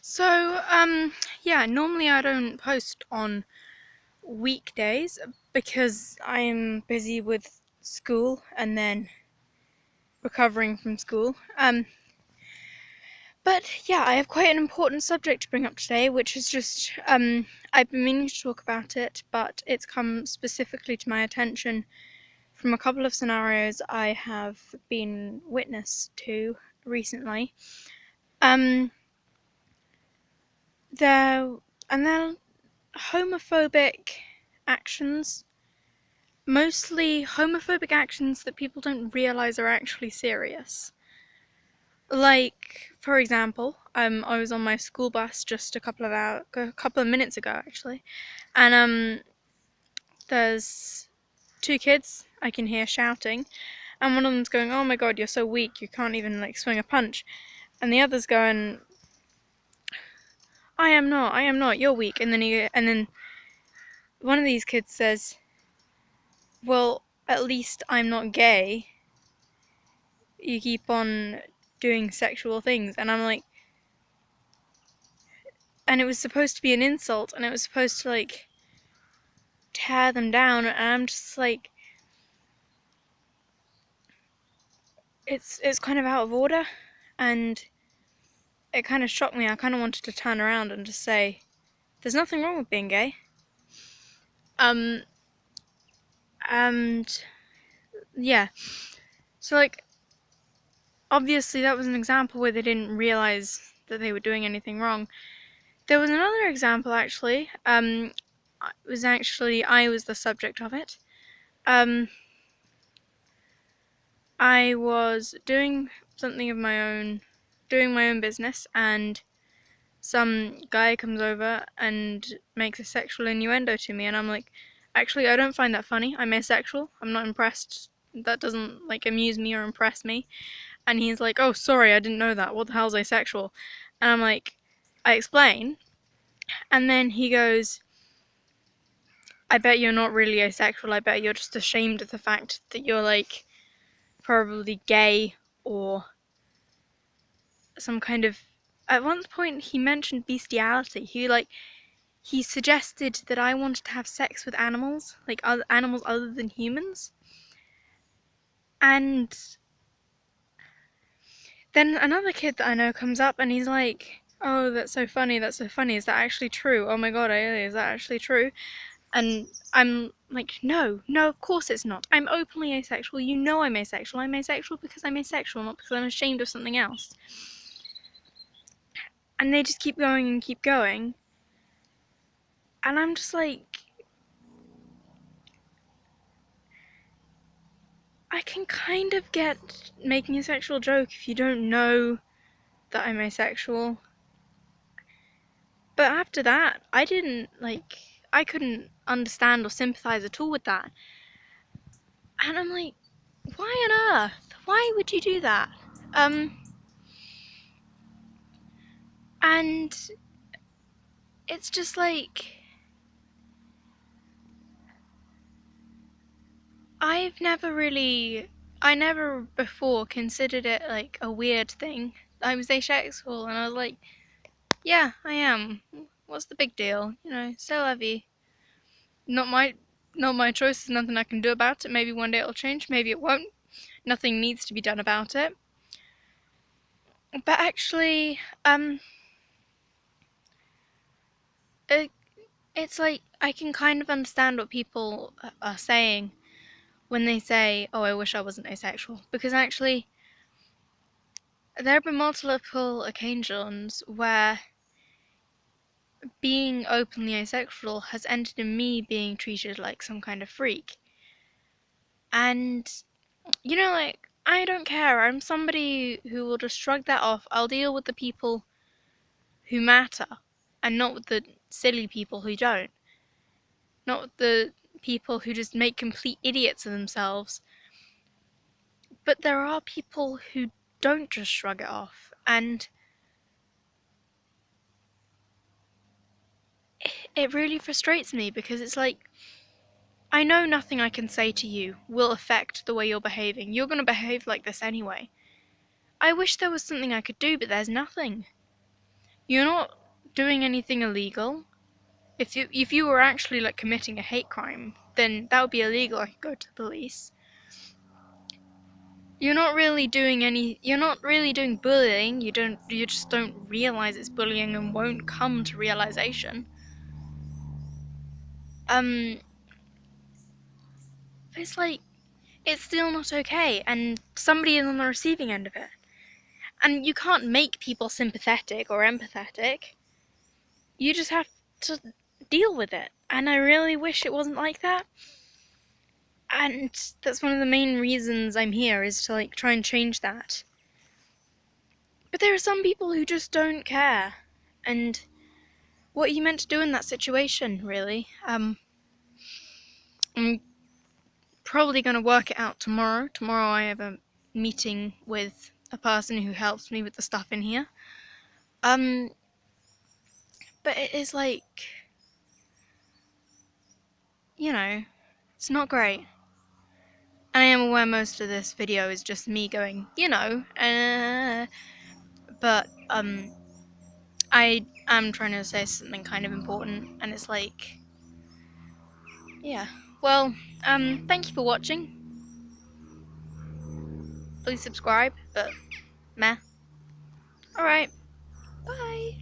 So, yeah, normally I don't post on weekdays because I'm busy with school and then recovering from school. But yeah, I have quite an important subject to bring up today, which is just, I've been meaning to talk about it, but it's come specifically to my attention from a couple of scenarios I have been witness to recently. Um, they're, and they're homophobic actions, mostly homophobic actions that people don't realize are actually serious. Like, for example, I was on my school bus just a couple of minutes ago actually, and there's two kids I can hear shouting, and one of them's going, "Oh my God, you're so weak, you can't even like swing a punch," and the other's going, I am not, you're weak," and then one of these kids says, "Well, at least I'm not gay. You keep on doing sexual things," and I'm like, and it was supposed to be an insult, and it was supposed to like tear them down, and I'm just like, it's kind of out of order, and it kind of shocked me. I kind of wanted to turn around and just say, there's nothing wrong with being gay. Um, and yeah, so like, obviously that was an example where they didn't realize that they were doing anything wrong. There was another example actually. I was the subject of it. Um, I was doing something of my own, doing my own business, and some guy comes over and makes a sexual innuendo to me, and I'm like, actually, I don't find that funny. I'm asexual. I'm not impressed. That doesn't like amuse me or impress me. And he's like, oh, sorry, I didn't know that. What the hell's asexual? And I'm like, I explain, and then he goes, I bet you're not really asexual. I bet you're just ashamed of the fact that you're like probably gay or some kind of. At one point, he mentioned bestiality. He suggested that I wanted to have sex with animals, like other animals other than humans. And then another kid that I know comes up and he's like, "Oh, that's so funny. That's so funny. Is that actually true? Oh my God, is that actually true?" And I'm like, no, no, of course it's not. I'm openly asexual. You know I'm asexual. I'm asexual because I'm asexual, not because I'm ashamed of something else. And they just keep going and keep going. And I'm just like, I can kind of get making a sexual joke if you don't know that I'm asexual. But after that, I couldn't understand or sympathize at all with that. And I'm like, why on earth? Why would you do that? And it's just like, I never before considered it like a weird thing. I was asexual, and I was like, yeah, I am. What's the big deal? You know, c'est la vie. Not my, not my choice. There's nothing I can do about it. Maybe one day it'll change. Maybe it won't. Nothing needs to be done about it. But actually, it, it's like I can kind of understand what people are saying when they say, "Oh, I wish I wasn't asexual," because actually, there have been multiple occasions where being openly asexual has ended in me being treated like some kind of freak. And, you know, like, I don't care. I'm somebody who will just shrug that off. I'll deal with the people who matter and not with the silly people who don't. Not with the people who just make complete idiots of themselves. But there are people who don't just shrug it off. And it really frustrates me because it's like, I know nothing I can say to you will affect the way you're behaving. You're going to behave like this anyway. I wish there was something I could do, but there's nothing. you're not doing anything illegal. If you were actually like committing a hate crime, then that would be illegal. I could go to the police. You're not really doing bullying. You just don't realize it's bullying and won't come to realization. It's like, it's still not okay, and somebody is on the receiving end of it. And you can't make people sympathetic or empathetic. You just have to deal with it. And I really wish it wasn't like that. And that's one of the main reasons I'm here, is to like try and change that. But there are some people who just don't care. And what are you meant to do in that situation, really? I'm probably going to work it out tomorrow. Tomorrow I have a meeting with a person who helps me with the stuff in here. But it is like, it's not great. And I am aware most of this video is just me going, but I am trying to say something kind of important, and it's like, yeah. Well, thank you for watching. Please subscribe, but meh. Alright, bye.